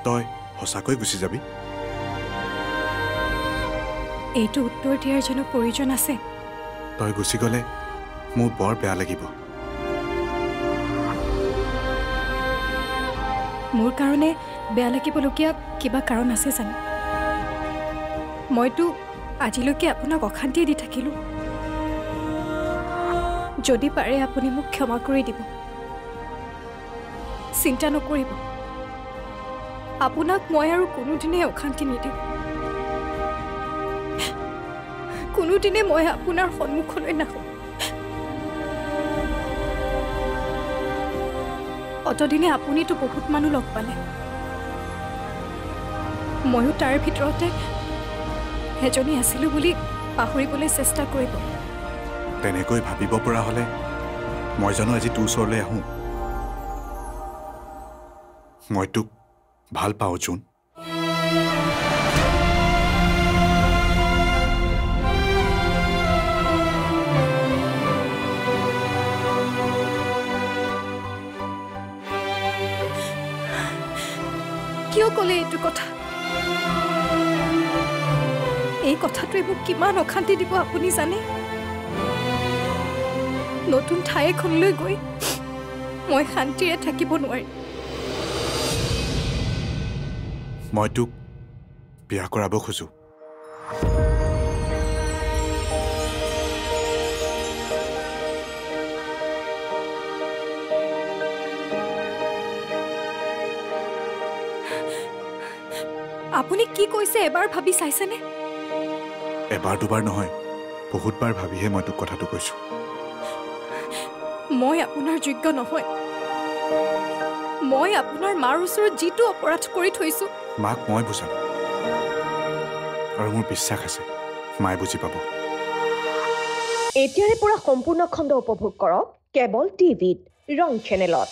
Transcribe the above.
তই সঁচাকৈ গুচি যাবি? এইটো উত্তৰ দিয়াৰ যেনো প্ৰয়োজন আছে। তই গুচি গ'লে মোৰ বৰ বেয়া লাগিব। মোৰ কাৰণে বেয়া লাগিবলগীয়া কিবা কাৰণ আছে জানো? মইতো আজিলৈকে আপোনাক অশান্তি দি থাকিলোঁ। যদি পাৰে আপুনি মোক ক্ষমা কৰি দিব। চিন্তা নকৰিব, আপোনাক মই আৰু কোনোদিনে অশান্তি নিদিওঁ। কোনোদিনে মই আপোনাৰ সন্মুখলৈ নাহোঁ। অতদিনে আপুনিতো বহুত মানুহ লগ পালে, ময়ো তাৰ ভিতৰতে এজনী আছিলোঁ বুলি পাহৰিবলৈ চেষ্টা কৰিব। তেনেকৈ ভাবিব পৰা হ'লে মই জানো আজি তোৰ ওচৰলৈ আহোঁ? মই তোক ভাল পাওঁ জোন। কিয় ক'লে এইটো কথা? এই কথাটোৱে মোক কিমান অশান্তি দিব আপুনি জানে? নতুন ঠাই এখনলৈ গৈ মই শান্তিৰে থাকিব নোৱাৰিম। মই তোক বিয়া কৰাব খোজোঁ। আপুনি কি কৈছে এবাৰ ভাবি চাইছেনে? এবাৰ দুবাৰ নহয়, বহুতবাৰ ভাবিহে মই তোক কথাটো কৈছোঁ। মই আপোনাৰ যোগ্য নহয়। মই আপোনাৰ মাৰ ওচৰত যিটো অপৰাধ কৰি থৈছোঁ, মাক মই বুজাম, আৰু মোৰ বিশ্বাস আছে মায়ে বুজি পাব। এতিয়াৰে পৰা সম্পূৰ্ণ খণ্ড উপভোগ কৰক কেবল টিভিত ৰং চেনেলত।